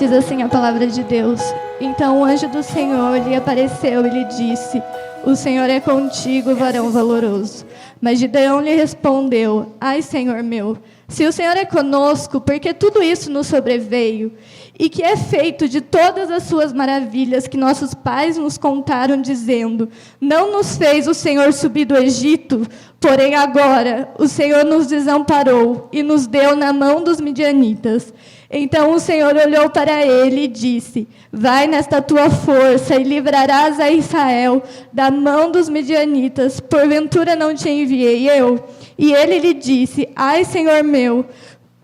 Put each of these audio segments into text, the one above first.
Diz assim a palavra de Deus: então o anjo do Senhor lhe apareceu e lhe disse: o Senhor é contigo, varão valoroso. Mas Gideão lhe respondeu: ai, Senhor meu, se o Senhor é conosco, porque tudo isso nos sobreveio, e que é feito de todas as suas maravilhas que nossos pais nos contaram, dizendo: não nos fez o Senhor subir do Egito, porém agora o Senhor nos desamparou e nos deu na mão dos midianitas. Então o Senhor olhou para ele e disse: vai nesta tua força e livrarás a Israel da mão dos midianitas, porventura não te enviei eu? E ele lhe disse: ai, Senhor meu,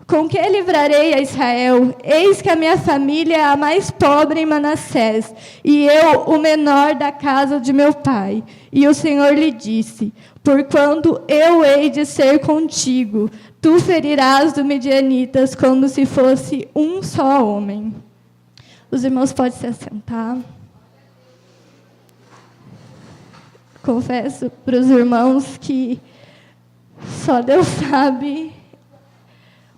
com que livrarei a Israel? Eis que a minha família é a mais pobre em Manassés, e eu o menor da casa de meu pai. E o Senhor lhe disse: porquanto eu hei de ser contigo, tu ferirás dos midianitas como se fosse um só homem. Os irmãos podem se assentar. Confesso para os irmãos que só Deus sabe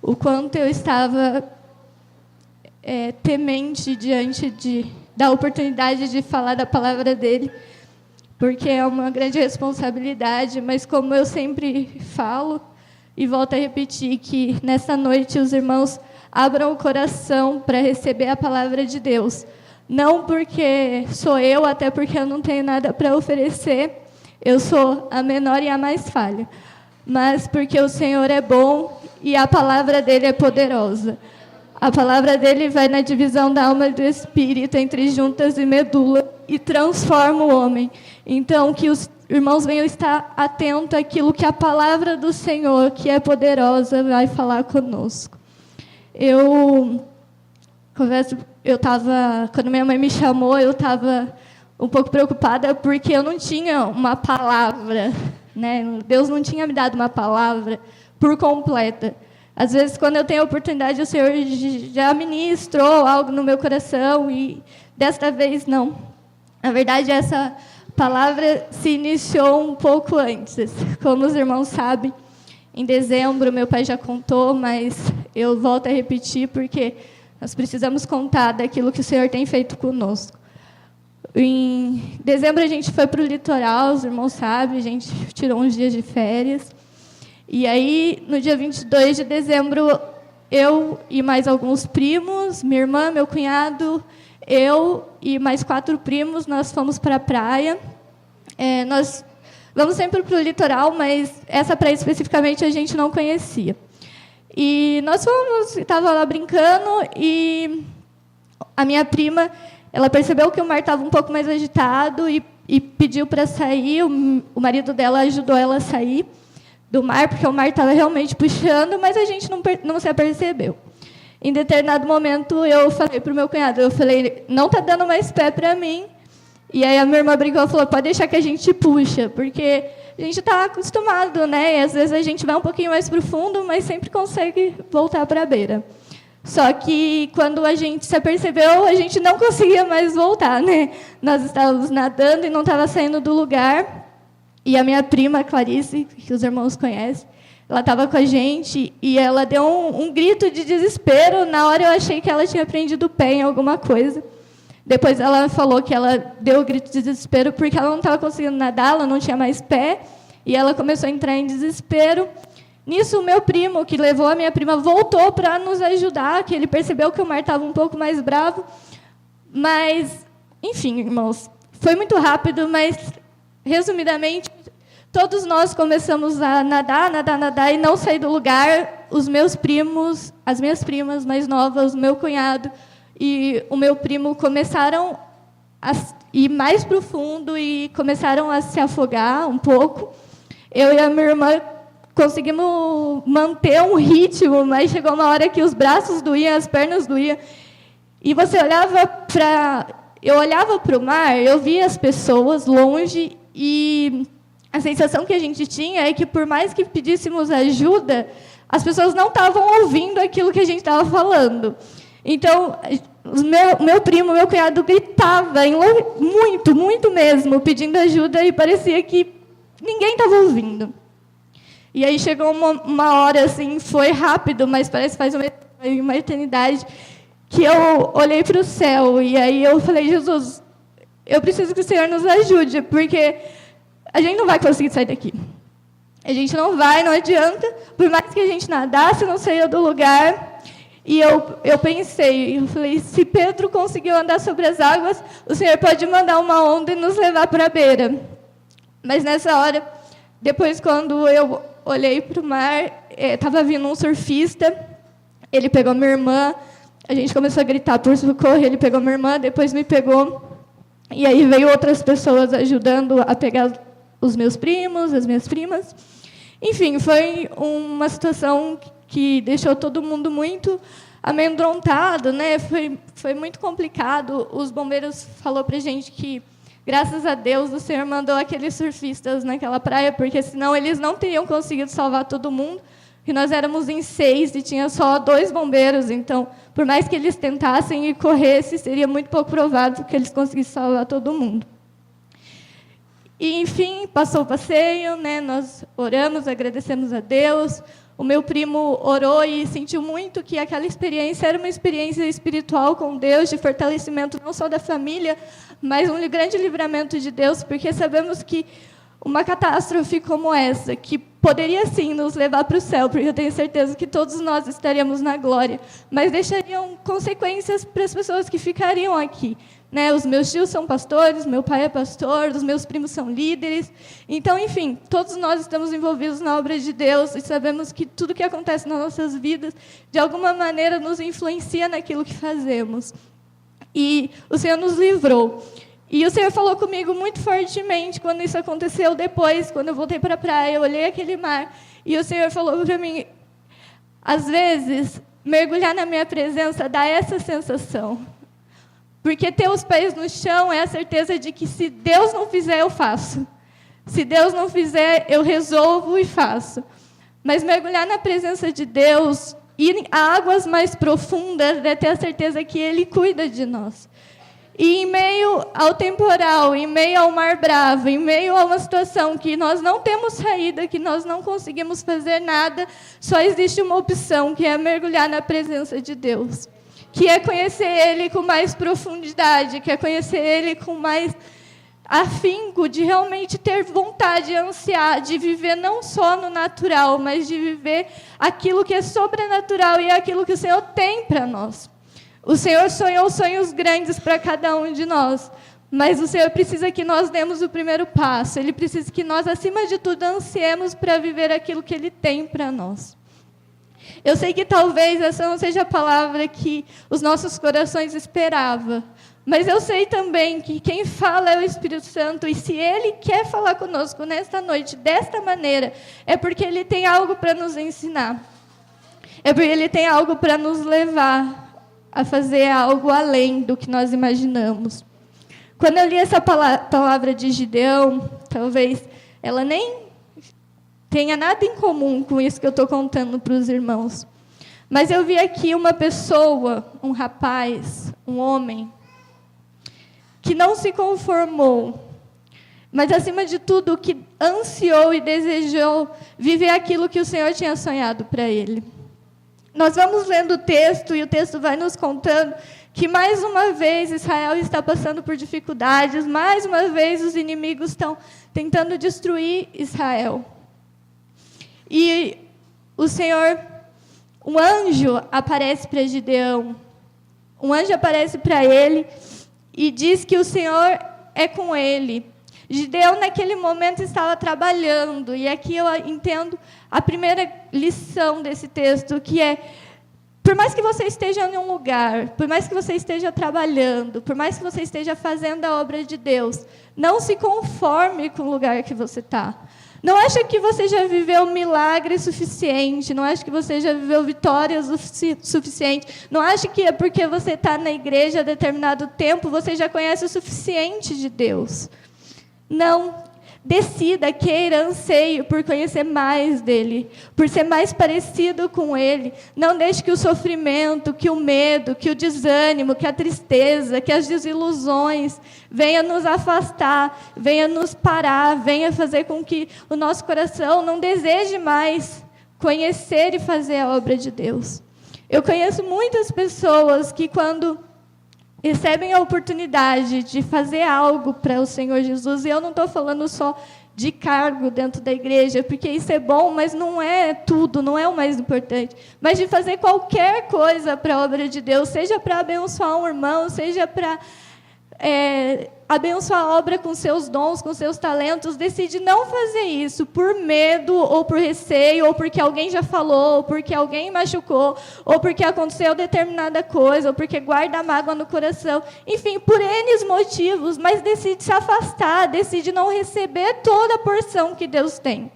o quanto eu estava temente diante da oportunidade de falar da palavra dele, porque é uma grande responsabilidade, mas como eu sempre falo, e volto a repetir, que nessa noite os irmãos abram o coração para receber a palavra de Deus. Não porque sou eu, até porque eu não tenho nada para oferecer, eu sou a menor e a mais falha, mas porque o Senhor é bom e a palavra dele é poderosa. A palavra dele vai na divisão da alma e do espírito, entre juntas e medula, e transforma o homem. Então, que os irmãos venham estar atentos àquilo que a palavra do Senhor, que é poderosa, vai falar conosco. Eu confesso, quando minha mãe me chamou, eu estava um pouco preocupada, porque eu não tinha uma palavra, né? Deus não tinha me dado uma palavra por completa. Às vezes, quando eu tenho a oportunidade, o Senhor já ministrou algo no meu coração, e desta vez não. Na verdade, essa palavra se iniciou um pouco antes. Como os irmãos sabem, em dezembro, meu pai já contou, mas eu volto a repetir, porque nós precisamos contar daquilo que o Senhor tem feito conosco. Em dezembro, a gente foi para o litoral, os irmãos sabem, a gente tirou uns dias de férias. E aí, no dia 22 de dezembro, eu e mais alguns primos, minha irmã, meu cunhado, eu e mais 4 primos, nós fomos para a praia. Nós vamos sempre para o litoral, mas essa praia especificamente a gente não conhecia. E nós fomos, estava lá brincando, e a minha prima, ela percebeu que o mar estava um pouco mais agitado e pediu para sair. O marido dela ajudou ela a sair do mar, porque o mar estava realmente puxando, mas a gente não se apercebeu. Em determinado momento, eu falei para o meu cunhado, não está dando mais pé para mim. E aí a minha irmã brincou e falou: pode deixar que a gente puxa, porque a gente está acostumado, né? E às vezes a gente vai um pouquinho mais para o fundo, mas sempre consegue voltar para a beira. Só que quando a gente se apercebeu, a gente não conseguia mais voltar, né? Nós estávamos nadando e não estava saindo do lugar. E a minha prima, Clarice, que os irmãos conhecem, ela estava com a gente e ela deu um grito de desespero. Na hora eu achei que ela tinha prendido o pé em alguma coisa. Depois ela falou que ela deu o grito de desespero porque ela não estava conseguindo nadar, ela não tinha mais pé, e ela começou a entrar em desespero. Nisso, o meu primo, que levou a minha prima, voltou para nos ajudar, que ele percebeu que o mar estava um pouco mais bravo. Mas, enfim, irmãos, foi muito rápido, mas, resumidamente, todos nós começamos a nadar, e não sair do lugar. Os meus primos, as minhas primas mais novas, o meu cunhado e o meu primo começaram a ir mais para o fundo e começaram a se afogar um pouco. Eu e a minha irmã conseguimos manter um ritmo, mas chegou uma hora que os braços doíam, as pernas doíam. E eu olhava para o mar, eu via as pessoas longe, e a sensação que a gente tinha é que, por mais que pedíssemos ajuda, as pessoas não estavam ouvindo aquilo que a gente estava falando. Então, meu primo, meu cunhado, gritava muito, muito mesmo, pedindo ajuda, e parecia que ninguém estava ouvindo. E aí chegou uma hora, assim, foi rápido, mas parece que faz uma eternidade, que eu olhei para o céu e aí eu falei, Jesus, eu preciso que o Senhor nos ajude, porque a gente não vai conseguir sair daqui. A gente não vai, não adianta, por mais que a gente nadasse, não saia do lugar. E eu pensei, eu falei, se Pedro conseguiu andar sobre as águas, o Senhor pode mandar uma onda e nos levar para a beira. Mas nessa hora, depois quando eu olhei para o mar, estava vindo um surfista, ele pegou minha irmã, a gente começou a gritar por socorro, ele pegou minha irmã, depois me pegou, e aí veio outras pessoas ajudando a pegar os meus primos, as minhas primas. Enfim, foi uma situação que deixou todo mundo muito amedrontado, né? Foi muito complicado. Os bombeiros falaram para a gente que, graças a Deus, o Senhor mandou aqueles surfistas naquela praia, porque senão eles não teriam conseguido salvar todo mundo. E nós éramos em 6 e tinha só 2 bombeiros, então, por mais que eles tentassem e corressem, seria muito pouco provável que eles conseguissem salvar todo mundo. E, enfim, passou o passeio, né? Nós oramos, agradecemos a Deus. O meu primo orou e sentiu muito que aquela experiência era uma experiência espiritual com Deus, de fortalecimento não só da família, mas um grande livramento de Deus, porque sabemos que uma catástrofe como essa, que poderia sim nos levar para o céu, porque eu tenho certeza que todos nós estaríamos na glória, mas deixariam consequências para as pessoas que ficariam aqui. Né? Os meus tios são pastores, meu pai é pastor, os meus primos são líderes. Então, enfim, todos nós estamos envolvidos na obra de Deus e sabemos que tudo que acontece nas nossas vidas, de alguma maneira, nos influencia naquilo que fazemos. E o Senhor nos livrou. E o Senhor falou comigo muito fortemente quando isso aconteceu depois, quando eu voltei para a praia, eu olhei aquele mar, e o Senhor falou para mim, às vezes, mergulhar na minha presença dá essa sensação. Porque ter os pés no chão é a certeza de que se Deus não fizer, eu faço. Se Deus não fizer, eu resolvo e faço. Mas mergulhar na presença de Deus, ir a águas mais profundas, é ter a certeza que Ele cuida de nós. E em meio ao temporal, em meio ao mar bravo, em meio a uma situação que nós não temos saída, que nós não conseguimos fazer nada, só existe uma opção, que é mergulhar na presença de Deus. Que é conhecer Ele com mais profundidade, que é conhecer Ele com mais afinco, de realmente ter vontade, ansiar, de viver não só no natural, mas de viver aquilo que é sobrenatural e é aquilo que o Senhor tem para nós. O Senhor sonhou sonhos grandes para cada um de nós, mas o Senhor precisa que nós demos o primeiro passo, Ele precisa que nós, acima de tudo, ansiemos para viver aquilo que Ele tem para nós. Eu sei que talvez essa não seja a palavra que os nossos corações esperavam, mas eu sei também que quem fala é o Espírito Santo, e se Ele quer falar conosco nesta noite, desta maneira, é porque Ele tem algo para nos ensinar. É porque Ele tem algo para nos levar a fazer algo além do que nós imaginamos. Quando eu li essa palavra de Gideão, talvez ela nem tenha nada em comum com isso que eu estou contando para os irmãos. Mas eu vi aqui uma pessoa, um rapaz, um homem, que não se conformou, mas, acima de tudo, que ansiou e desejou viver aquilo que o Senhor tinha sonhado para ele. Nós vamos lendo o texto, e o texto vai nos contando que, mais uma vez, Israel está passando por dificuldades, mais uma vez, os inimigos estão tentando destruir Israel. E o Senhor, um anjo aparece para Gideão, um anjo aparece para ele e diz que o Senhor é com ele. Gideão, naquele momento, estava trabalhando, e aqui eu entendo a primeira lição desse texto, que é, por mais que você esteja em um lugar, por mais que você esteja trabalhando, por mais que você esteja fazendo a obra de Deus, não se conforme com o lugar que você está. Não acha que você já viveu milagre suficiente, não acha que você já viveu vitórias suficiente, não acha que é porque você está na igreja há determinado tempo, você já conhece o suficiente de Deus. Não. Decida, queira, anseie por conhecer mais dele, por ser mais parecido com ele. Não deixe que o sofrimento, que o medo, que o desânimo, que a tristeza, que as desilusões venha nos afastar, venha nos parar, venha fazer com que o nosso coração não deseje mais conhecer e fazer a obra de Deus. Eu conheço muitas pessoas que, quando recebem a oportunidade de fazer algo para o Senhor Jesus, e eu não estou falando só de cargo dentro da igreja, porque isso é bom, mas não é tudo, não é o mais importante, mas de fazer qualquer coisa para a obra de Deus, seja para abençoar um irmão, seja para abençoar a obra com seus dons, com seus talentos, decide não fazer isso por medo, ou por receio, ou porque alguém já falou, ou porque alguém machucou, ou porque aconteceu determinada coisa, ou porque guarda mágoa no coração, enfim, por N motivos, mas decide se afastar, decide não receber toda a porção que Deus tem.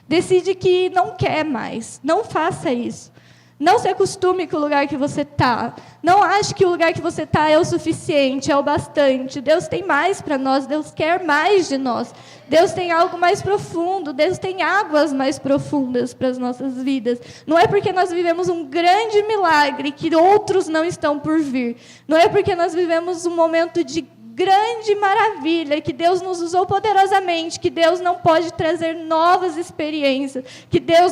Decide que não quer mais. Não faça isso. Não se acostume com o lugar que você está. Não ache que o lugar que você está é o suficiente, é o bastante. Deus tem mais para nós, Deus quer mais de nós. Deus tem algo mais profundo, Deus tem águas mais profundas para as nossas vidas. Não é porque nós vivemos um grande milagre que outros não estão por vir. Não é porque nós vivemos um momento de grande maravilha, que Deus nos usou poderosamente, que Deus não pode trazer novas experiências, que Deus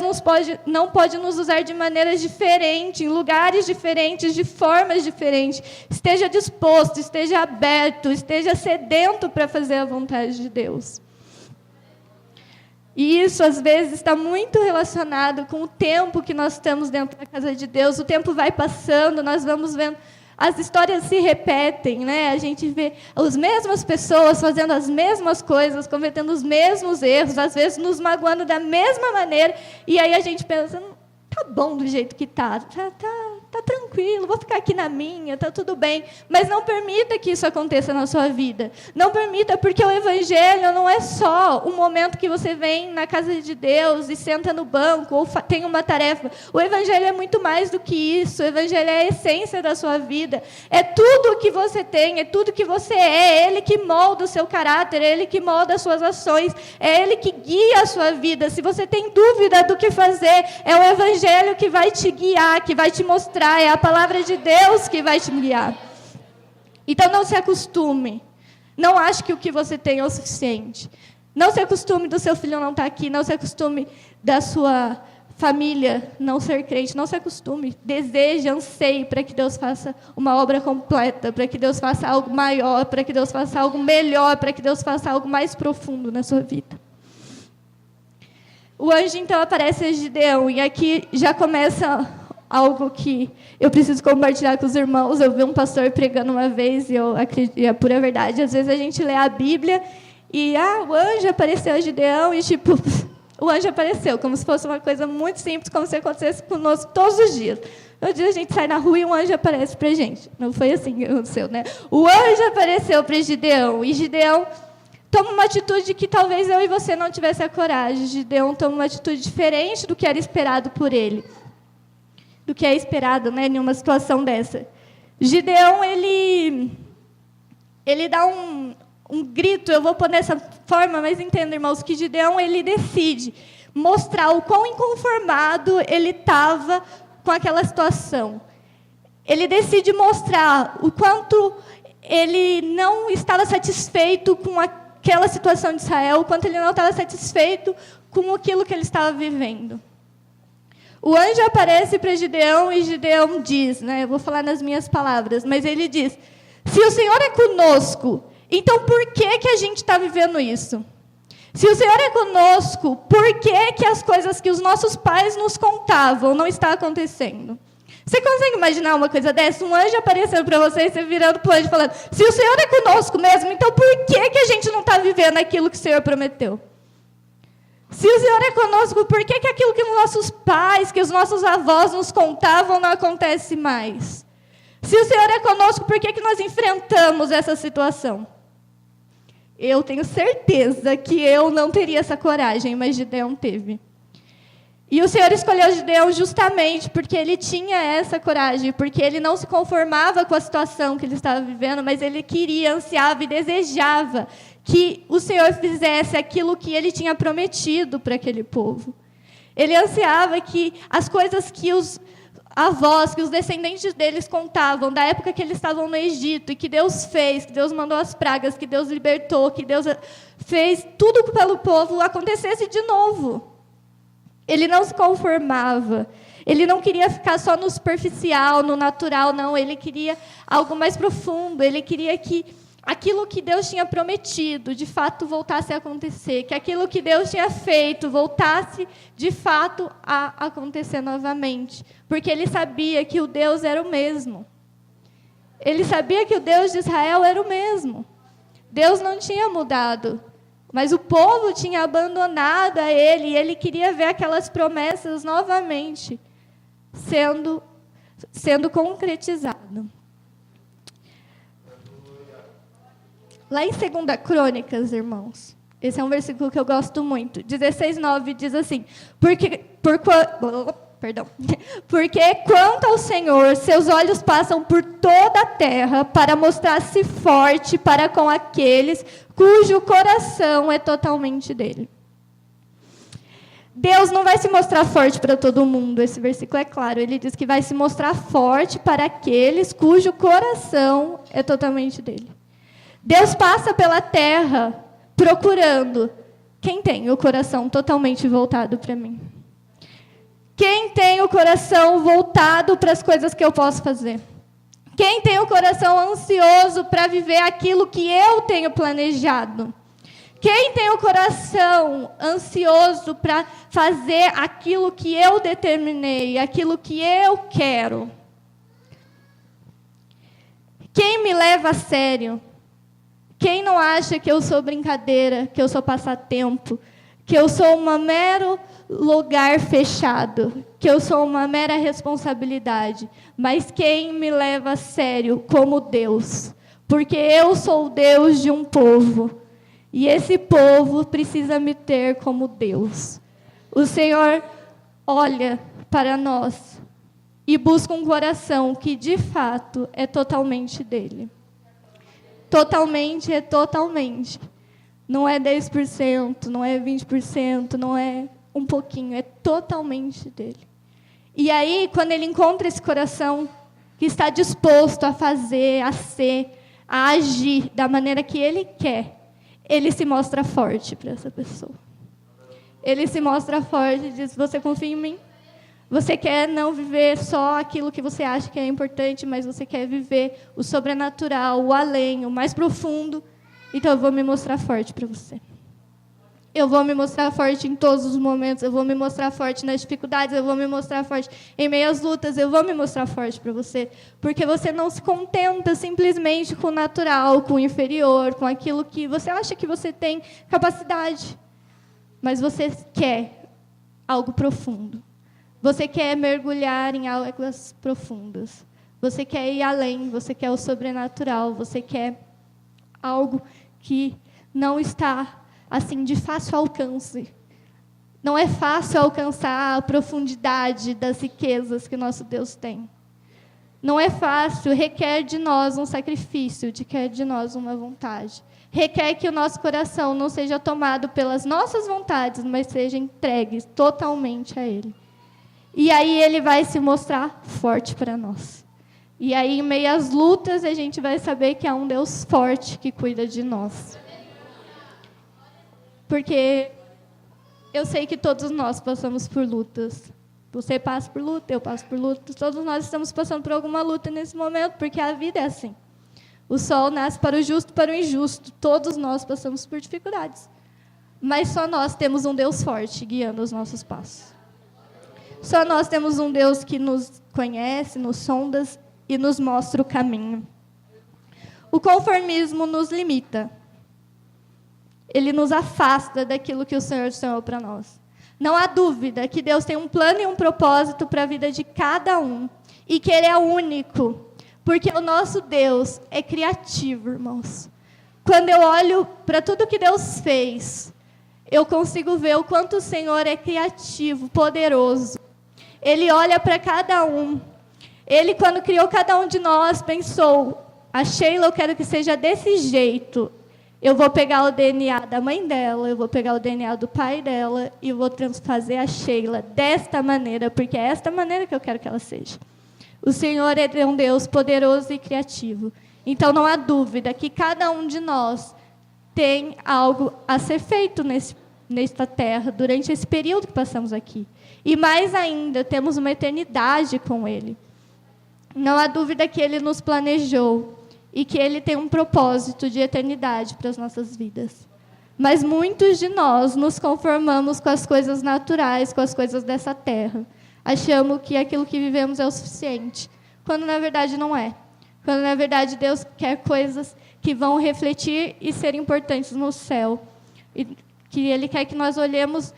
não pode nos usar de maneiras diferentes, em lugares diferentes, de formas diferentes. Esteja disposto, esteja aberto, esteja sedento para fazer a vontade de Deus. E isso, às vezes, está muito relacionado com o tempo que nós estamos dentro da casa de Deus. O tempo vai passando, nós vamos vendo. As histórias se repetem, né? A gente vê as mesmas pessoas fazendo as mesmas coisas, cometendo os mesmos erros, às vezes nos magoando da mesma maneira, e aí a gente pensa, tá bom do jeito que tá tranquilo, vou ficar aqui na minha, tá tudo bem. Mas não permita que isso aconteça na sua vida. Não permita, porque o Evangelho não é só um momento que você vem na casa de Deus e senta no banco ou tem uma tarefa. O Evangelho é muito mais do que isso. O Evangelho é a essência da sua vida. É tudo o que você tem, é tudo que você é Ele que molda o seu caráter, é Ele que molda as suas ações, é Ele que guia a sua vida. Se você tem dúvida do que fazer, é o Evangelho que vai te guiar, que vai te mostrar. É a palavra de Deus que vai te guiar. Então, não se acostume. Não ache que o que você tem é o suficiente. Não se acostume do seu filho não estar aqui. Não se acostume da sua família não ser crente. Não se acostume. Deseje, anseie para que Deus faça uma obra completa, para que Deus faça algo maior, para que Deus faça algo melhor, para que Deus faça algo mais profundo na sua vida. O anjo, então, aparece a Gideão. E aqui já começa algo que eu preciso compartilhar com os irmãos. Eu vi um pastor pregando uma vez, e eu acredito, e é pura verdade. Às vezes a gente lê a Bíblia e o anjo apareceu a Gideão, e tipo, o anjo apareceu, como se fosse uma coisa muito simples, como se acontecesse conosco todos os dias. Um dia a gente sai na rua e um anjo aparece para a gente. Não foi assim que aconteceu, né? O anjo apareceu para Gideão, e Gideão toma uma atitude que talvez eu e você não tivesse a coragem. Gideão toma uma atitude diferente do que era esperado por ele. Do que é esperado, né, em uma situação dessa. Gideão, ele dá um grito, eu vou pôr dessa forma, mas entenda, irmãos, que Gideão, ele decide mostrar o quão inconformado ele estava com aquela situação. Ele decide mostrar o quanto ele não estava satisfeito com aquela situação de Israel, o quanto ele não estava satisfeito com aquilo que ele estava vivendo. O anjo aparece para Gideão e Gideão diz, né, eu vou falar nas minhas palavras, mas ele diz, se o Senhor é conosco, então por que a gente está vivendo isso? Se o Senhor é conosco, por que as coisas que os nossos pais nos contavam não estão acontecendo? Você consegue imaginar uma coisa dessa? Um anjo aparecendo para você e você virando para o anjo falando, se o Senhor é conosco mesmo, então por que a gente não está vivendo aquilo que o Senhor prometeu? Se o Senhor é conosco, por que aquilo que os nossos pais, que os nossos avós nos contavam não acontece mais? Se o Senhor é conosco, por que nós enfrentamos essa situação? Eu tenho certeza que eu não teria essa coragem, mas Gideão teve. E o Senhor escolheu Gideão justamente porque ele tinha essa coragem, porque ele não se conformava com a situação que ele estava vivendo, mas ele queria, ansiava e desejava que o Senhor fizesse aquilo que ele tinha prometido para aquele povo. Ele ansiava que as coisas que os avós, que os descendentes deles contavam, da época que eles estavam no Egito, e que Deus fez, que Deus mandou as pragas, que Deus libertou, que Deus fez tudo pelo povo, acontecesse de novo. Ele não se conformava. Ele não queria ficar só no superficial, no natural, não. Ele queria algo mais profundo. Ele queria que aquilo que Deus tinha prometido, de fato, voltasse a acontecer. Que aquilo que Deus tinha feito voltasse, de fato, a acontecer novamente. Porque ele sabia que o Deus era o mesmo. Ele sabia que o Deus de Israel era o mesmo. Deus não tinha mudado. Mas o povo tinha abandonado a ele. E ele queria ver aquelas promessas novamente sendo concretizadas. Lá em 2 Crônicas, irmãos, esse é um versículo que eu gosto muito, 16:9 diz assim, porque quanto ao Senhor, seus olhos passam por toda a terra para mostrar-se forte para com aqueles cujo coração é totalmente dele. Deus não vai se mostrar forte para todo mundo, esse versículo é claro, ele diz que vai se mostrar forte para aqueles cujo coração é totalmente dele. Deus passa pela terra procurando quem tem o coração totalmente voltado para mim. Quem tem o coração voltado para as coisas que eu posso fazer. Quem tem o coração ansioso para viver aquilo que eu tenho planejado. Quem tem o coração ansioso para fazer aquilo que eu determinei, aquilo que eu quero. Quem me leva a sério. Quem não acha que eu sou brincadeira, que eu sou passatempo, que eu sou um mero lugar fechado, que eu sou uma mera responsabilidade, mas quem me leva a sério como Deus, porque eu sou o Deus de um povo, e esse povo precisa me ter como Deus. O Senhor olha para nós e busca um coração que, de fato, é totalmente dele. Totalmente é totalmente. Não é 10%, não é 20%, não é um pouquinho, é totalmente dele. E aí, quando ele encontra esse coração que está disposto a fazer, a ser, a agir da maneira que ele quer, ele se mostra forte para essa pessoa. Ele se mostra forte e diz, você confia em mim? Você quer não viver só aquilo que você acha que é importante, mas você quer viver o sobrenatural, o além, o mais profundo. Então, eu vou me mostrar forte para você. Eu vou me mostrar forte em todos os momentos. Eu vou me mostrar forte nas dificuldades. Eu vou me mostrar forte em meio às lutas. Eu vou me mostrar forte para você. Porque você não se contenta simplesmente com o natural, com o inferior, com aquilo que você acha que você tem capacidade. Mas você quer algo profundo. Você quer mergulhar em águas profundas. Você quer ir além, você quer o sobrenatural, você quer algo que não está assim de fácil alcance. Não é fácil alcançar a profundidade das riquezas que nosso Deus tem. Não é fácil, requer de nós um sacrifício, requer de nós uma vontade. Requer que o nosso coração não seja tomado pelas nossas vontades, mas seja entregue totalmente a Ele. E aí ele vai se mostrar forte para nós. E aí, em meio às lutas, a gente vai saber que há um Deus forte que cuida de nós. Porque eu sei que todos nós passamos por lutas. Você passa por luta, eu passo por luta. Todos nós estamos passando por alguma luta nesse momento, porque a vida é assim. O sol nasce para o justo e para o injusto. Todos nós passamos por dificuldades. Mas só nós temos um Deus forte guiando os nossos passos. Só nós temos um Deus que nos conhece, nos sonda e nos mostra o caminho. O conformismo nos limita. Ele nos afasta daquilo que o Senhor sonhou para nós. Não há dúvida que Deus tem um plano e um propósito para a vida de cada um. E que Ele é único. Porque o nosso Deus é criativo, irmãos. Quando eu olho para tudo que Deus fez, eu consigo ver o quanto o Senhor é criativo, poderoso. Ele olha para cada um. Ele, quando criou cada um de nós, pensou, a Sheila eu quero que seja desse jeito. Eu vou pegar o DNA da mãe dela, eu vou pegar o DNA do pai dela e vou fazer a Sheila desta maneira, porque é esta maneira que eu quero que ela seja. O Senhor é um Deus poderoso e criativo. Então, não há dúvida que cada um de nós tem algo a ser feito nesta terra, durante esse período que passamos aqui. E mais ainda, temos uma eternidade com Ele. Não há dúvida que Ele nos planejou e que Ele tem um propósito de eternidade para as nossas vidas. Mas muitos de nós nos conformamos com as coisas naturais, com as coisas dessa terra. Achamos que aquilo que vivemos é o suficiente, quando na verdade não é. Quando na verdade Deus quer coisas que vão refletir e ser importantes no céu. E que Ele quer que nós olhemos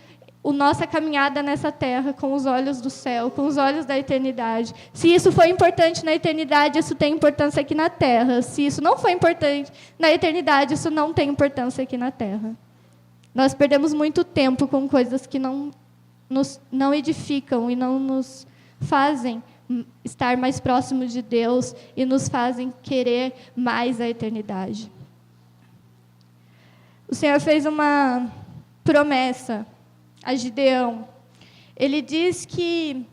a nossa caminhada nessa terra com os olhos do céu, com os olhos da eternidade. Se isso foi importante na eternidade, isso tem importância aqui na terra. Se isso não foi importante na eternidade, isso não tem importância aqui na terra. Nós perdemos muito tempo com coisas que não edificam e não nos fazem estar mais próximos de Deus e nos fazem querer mais a eternidade. O Senhor fez uma promessa a Gideão. Ele diz que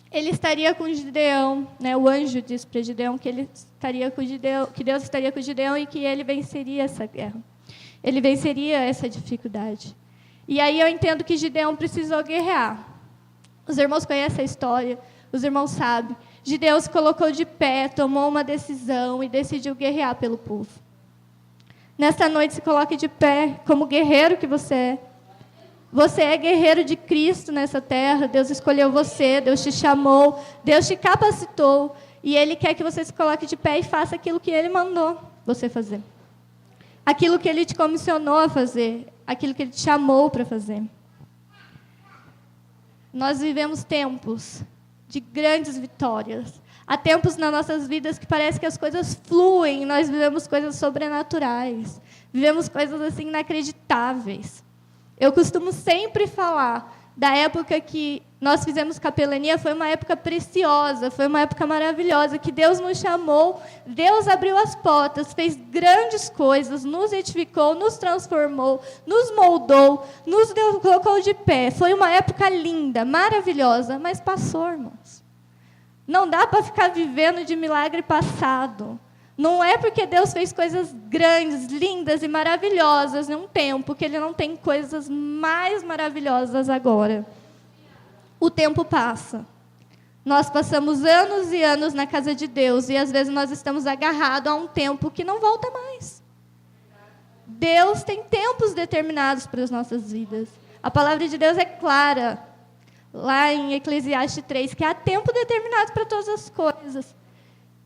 ele estaria com Gideão, né? O anjo disse para Gideão que ele estaria com Gideão, que Deus estaria com Gideão e que ele venceria essa guerra. Ele venceria essa dificuldade. E aí eu entendo que Gideão precisou guerrear. Os irmãos conhecem a história, os irmãos sabem. Gideão se colocou de pé, tomou uma decisão e decidiu guerrear pelo povo. Nesta noite, se coloque de pé como guerreiro que você é. Você é guerreiro de Cristo nessa terra. Deus escolheu você, Deus te chamou, Deus te capacitou. E Ele quer que você se coloque de pé e faça aquilo que Ele mandou você fazer. Aquilo que Ele te comissionou a fazer. Aquilo que Ele te chamou para fazer. Nós vivemos tempos de grandes vitórias. Há tempos nas nossas vidas que parece que as coisas fluem. Nós vivemos coisas sobrenaturais. Vivemos coisas assim inacreditáveis. Eu costumo sempre falar da época que nós fizemos capelania, foi uma época preciosa, foi uma época maravilhosa, que Deus nos chamou, Deus abriu as portas, fez grandes coisas, nos edificou, nos transformou, nos moldou, nos colocou de pé. Foi uma época linda, maravilhosa, mas passou, irmãos. Não dá para ficar vivendo de milagre passado. Não é porque Deus fez coisas grandes, lindas e maravilhosas em um tempo, que Ele não tem coisas mais maravilhosas agora. O tempo passa. Nós passamos anos e anos na casa de Deus, e às vezes nós estamos agarrados a um tempo que não volta mais. Deus tem tempos determinados para as nossas vidas. A palavra de Deus é clara, lá em Eclesiastes 3, que há tempo determinado para todas as coisas.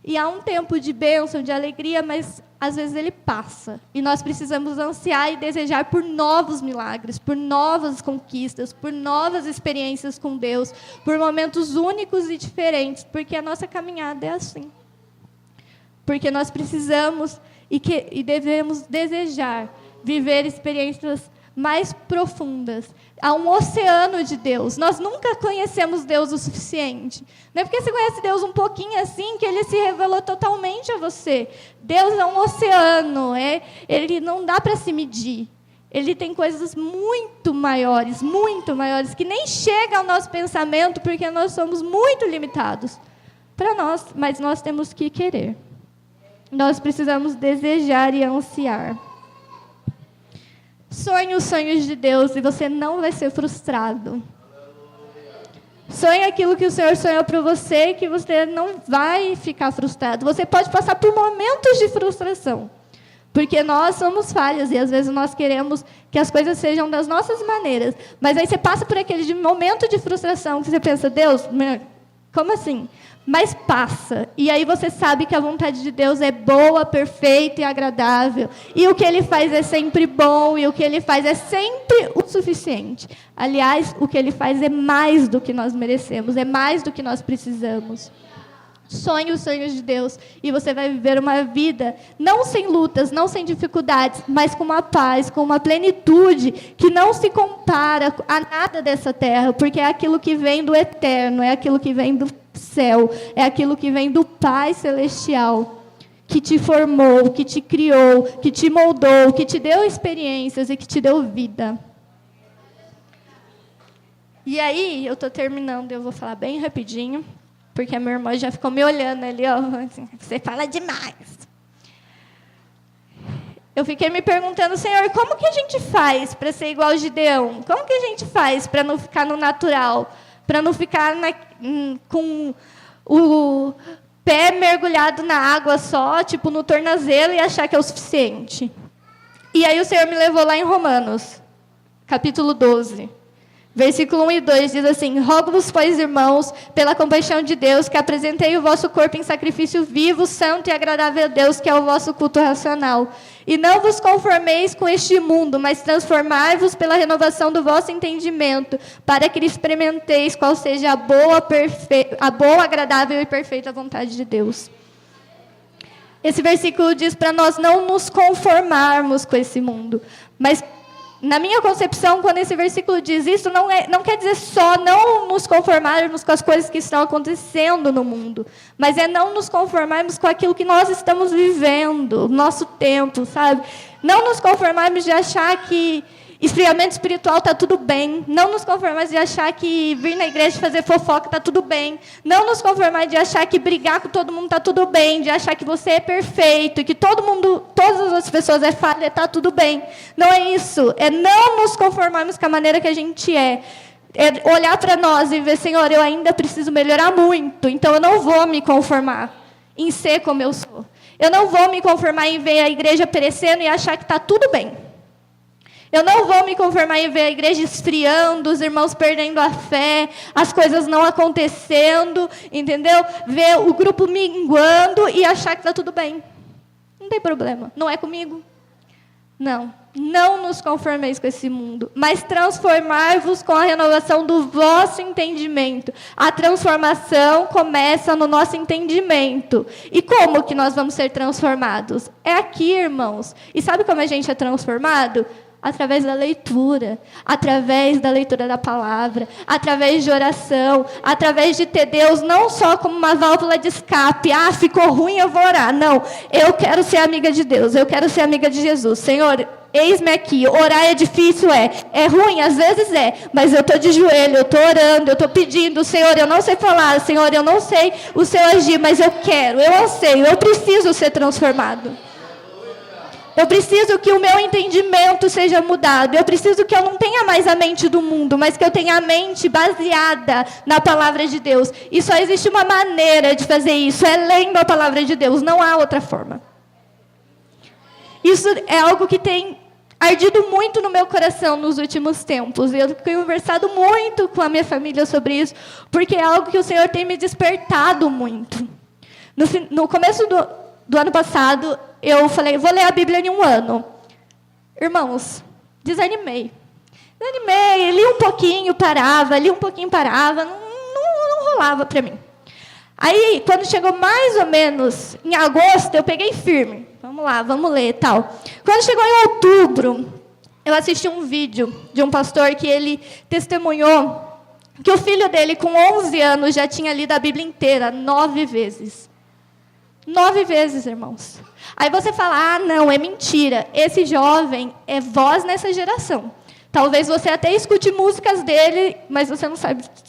E há um tempo de bênção, de alegria, mas às vezes ele passa. E nós precisamos ansiar e desejar por novos milagres, por novas conquistas, por novas experiências com Deus, por momentos únicos e diferentes, porque a nossa caminhada é assim. Porque nós precisamos e devemos desejar viver experiências mais profundas. Há um oceano de Deus. Nós nunca conhecemos Deus o suficiente. Não é porque você conhece Deus um pouquinho assim que Ele se revelou totalmente a você. Deus é um oceano. Ele não dá para se medir. Ele tem coisas muito maiores, que nem chegam ao nosso pensamento, porque nós somos muito limitados para nós, mas nós temos que querer. Nós precisamos desejar e ansiar. Sonhe os sonhos de Deus e você não vai ser frustrado. Sonhe aquilo que o Senhor sonhou para você, que você não vai ficar frustrado. Você pode passar por momentos de frustração, porque nós somos falhas e às vezes nós queremos que as coisas sejam das nossas maneiras. Mas aí você passa por aquele momento de frustração que você pensa, Deus, como assim? Mas passa. E aí você sabe que a vontade de Deus é boa, perfeita e agradável. E o que Ele faz é sempre bom, e o que Ele faz é sempre o suficiente. Aliás, o que Ele faz é mais do que nós merecemos, é mais do que nós precisamos. Sonhe os sonhos de Deus e você vai viver uma vida não sem lutas, não sem dificuldades, mas com uma paz, com uma plenitude que não se compara a nada dessa terra, porque é aquilo que vem do eterno, é aquilo que vem do céu, é aquilo que vem do Pai Celestial, que te formou, que te criou, que te moldou, que te deu experiências e que te deu vida. E aí, eu estou terminando, eu vou falar bem rapidinho, porque a minha irmã já ficou me olhando ali, ó, assim, você fala demais. eu fiquei me perguntando, Senhor, como que a gente faz para ser igual ao Gideão? Como que a gente faz para não ficar no natural? Para não ficar com o pé mergulhado na água só, tipo no tornozelo, e achar que é o suficiente? E aí o Senhor me levou lá em Romanos, capítulo 12. Versículo 1 e 2 diz assim: rogo-vos, pois, irmãos, pela compaixão de Deus, que apresentei o vosso corpo em sacrifício vivo, santo e agradável a Deus, que é o vosso culto racional. E não vos conformeis com este mundo, mas transformai-vos pela renovação do vosso entendimento, para que experimenteis qual seja a boa, agradável e perfeita vontade de Deus. Esse versículo diz para nós não nos conformarmos com esse mundo, mas na minha concepção, quando esse versículo diz isso, não quer dizer só não nos conformarmos com as coisas que estão acontecendo no mundo, mas é não nos conformarmos com aquilo que nós estamos vivendo, nosso tempo, sabe? Não nos conformarmos de achar que esfriamento espiritual está tudo bem, não nos conformarmos de achar que vir na igreja fazer fofoca está tudo bem, não nos conformarmos de achar que brigar com todo mundo está tudo bem, de achar que você é perfeito e que todas as pessoas é falha, está tudo bem. Não é isso, é não nos conformarmos com a maneira que a gente é olhar para nós e ver, Senhor, eu ainda preciso melhorar muito, então eu não vou me conformar em ser como eu sou. Eu não vou me conformar em ver a igreja perecendo e achar que está tudo bem. Eu não vou me conformar em ver a igreja esfriando, os irmãos perdendo a fé, as coisas não acontecendo, entendeu? Ver o grupo minguando e achar que está tudo bem. Não tem problema, não é comigo. Não nos conformeis com esse mundo, mas transformai-vos com a renovação do vosso entendimento. A transformação começa no nosso entendimento. E como que nós vamos ser transformados? É aqui, irmãos. E sabe como a gente é transformado? Através da leitura da palavra, através de oração, através de ter Deus não só como uma válvula de escape. Ficou ruim, eu vou orar. Não, eu quero ser amiga de Deus, eu quero ser amiga de Jesus. Senhor, eis-me aqui. Orar é difícil, é ruim, às vezes mas eu estou de joelho, eu estou orando, eu estou pedindo, Senhor, eu não sei falar, Senhor, eu não sei o seu agir, mas eu quero, eu anseio, eu preciso ser transformado. Eu preciso que o meu entendimento seja mudado. Eu preciso que eu não tenha mais a mente do mundo, mas que eu tenha a mente baseada na palavra de Deus. E só existe uma maneira de fazer isso, é lendo a palavra de Deus. Não há outra forma. Isso é algo que tem ardido muito no meu coração nos últimos tempos. Eu tenho conversado muito com a minha família sobre isso, porque é algo que o Senhor tem me despertado muito. No começo do ano passado, eu falei, vou ler a Bíblia em um ano. Irmãos, desanimei, li um pouquinho, parava, não rolava para mim. Aí, quando chegou mais ou menos em agosto, eu peguei firme. Vamos lá, vamos ler e tal. Quando chegou em outubro, eu assisti um vídeo de um pastor que ele testemunhou que o filho dele, com 11 anos, já tinha lido a Bíblia inteira 9 vezes. 9 vezes, irmãos. Aí você fala, não, é mentira. Esse jovem é voz nessa geração. Talvez você até escute músicas dele, mas você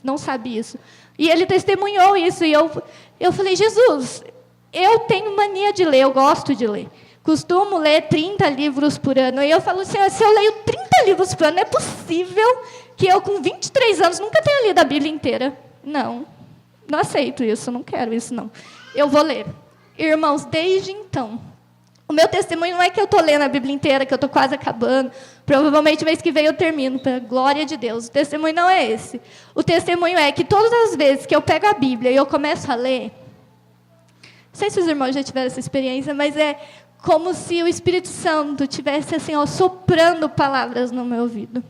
não sabe isso. E ele testemunhou isso. E eu falei, Jesus, eu tenho mania de ler, eu gosto de ler. Costumo ler 30 livros por ano. E eu falo, Senhor, se eu leio 30 livros por ano, é possível que eu, com 23 anos, nunca tenha lido a Bíblia inteira. Não aceito isso, não quero isso, não. Eu vou ler. Irmãos, desde então, o meu testemunho não é que eu estou lendo a Bíblia inteira, que eu estou quase acabando. Provavelmente, mês que vem eu termino, pela glória de Deus. O testemunho não é esse. O testemunho é que todas as vezes que eu pego a Bíblia e eu começo a ler, não sei se os irmãos já tiveram essa experiência, mas é como se o Espírito Santo estivesse assim, soprando palavras no meu ouvido.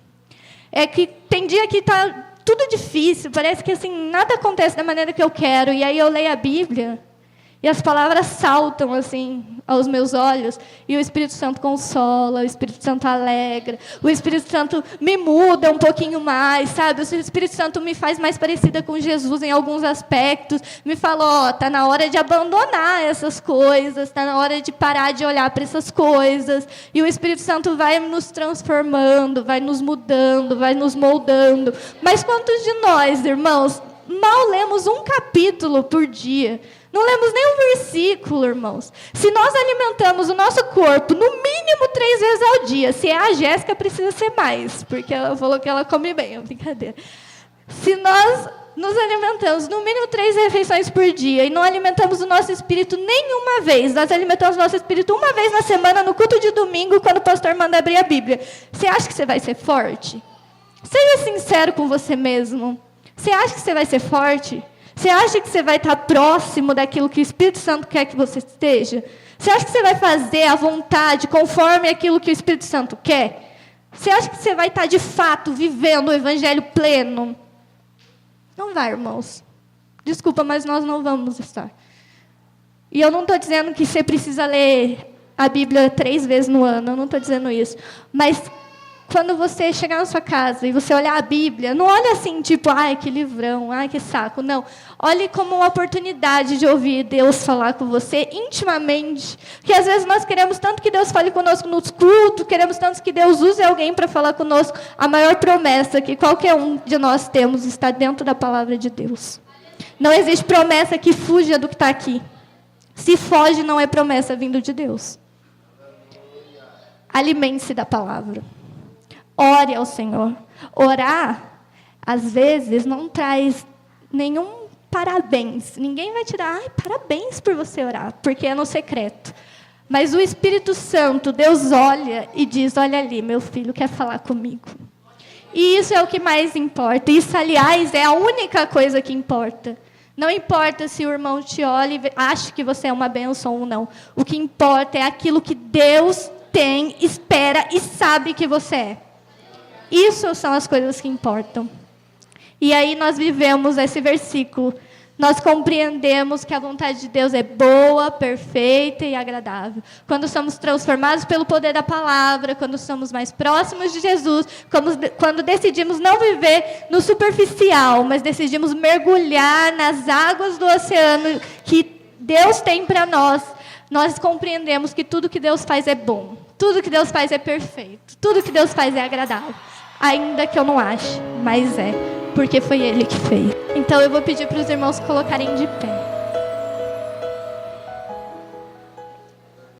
É que tem dia que está tudo difícil, parece que assim, nada acontece da maneira que eu quero, e aí eu leio a Bíblia, e as palavras saltam assim aos meus olhos, e o Espírito Santo consola, o Espírito Santo alegra, o Espírito Santo me muda um pouquinho mais, sabe? O Espírito Santo me faz mais parecida com Jesus em alguns aspectos, me fala, está na hora de abandonar essas coisas, está na hora de parar de olhar para essas coisas, e o Espírito Santo vai nos transformando, vai nos mudando, vai nos moldando. Mas quantos de nós, irmãos, mal lemos um capítulo por dia? Não lemos nem um versículo, irmãos. Se nós alimentamos o nosso corpo, no mínimo 3 vezes ao dia, se é a Jéssica, precisa ser mais, porque ela falou que ela come bem, é brincadeira. Se nós nos alimentamos no mínimo 3 refeições por dia e não alimentamos o nosso espírito nenhuma vez, nós alimentamos o nosso espírito uma vez na semana, no culto de domingo, quando o pastor manda abrir a Bíblia, você acha que você vai ser forte? Seja sincero com você mesmo. Você acha que você vai ser forte? Você acha que você vai estar próximo daquilo que o Espírito Santo quer que você esteja? Você acha que você vai fazer a vontade conforme aquilo que o Espírito Santo quer? Você acha que você vai estar, de fato, vivendo o Evangelho pleno? Não vai, irmãos. Desculpa, mas nós não vamos estar. E eu não estou dizendo que você precisa ler a Bíblia 3 vezes no ano. Eu não estou dizendo isso. Mas quando você chegar na sua casa e você olhar a Bíblia, não olha assim, tipo, ai, que livrão, ai, que saco. Não. Olhe como uma oportunidade de ouvir Deus falar com você intimamente. Porque às vezes nós queremos tanto que Deus fale conosco nos cultos, queremos tanto que Deus use alguém para falar conosco. A maior promessa que qualquer um de nós temos está dentro da palavra de Deus. Não existe promessa que fuja do que está aqui. Se foge, não é promessa vindo de Deus. Alimente-se da palavra. Ore ao Senhor. Orar, às vezes, não traz nenhum parabéns. Ninguém vai te dar, ai, parabéns por você orar, porque é no secreto. Mas o Espírito Santo, Deus olha e diz, olha ali, meu filho quer falar comigo. E isso é o que mais importa. Isso, aliás, é a única coisa que importa. Não importa se o irmão te olha e acha que você é uma bênção ou não. O que importa é aquilo que Deus tem, espera e sabe que você é. Isso são as coisas que importam. E aí nós vivemos esse versículo. Nós compreendemos que a vontade de Deus é boa, perfeita e agradável. Quando somos transformados pelo poder da palavra, quando somos mais próximos de Jesus, quando decidimos não viver no superficial, mas decidimos mergulhar nas águas do oceano que Deus tem para nós, nós compreendemos que tudo que Deus faz é bom. Tudo que Deus faz é perfeito. Tudo que Deus faz é agradável. Ainda que eu não ache, mas é, porque foi Ele que fez. Então eu vou pedir para os irmãos colocarem de pé.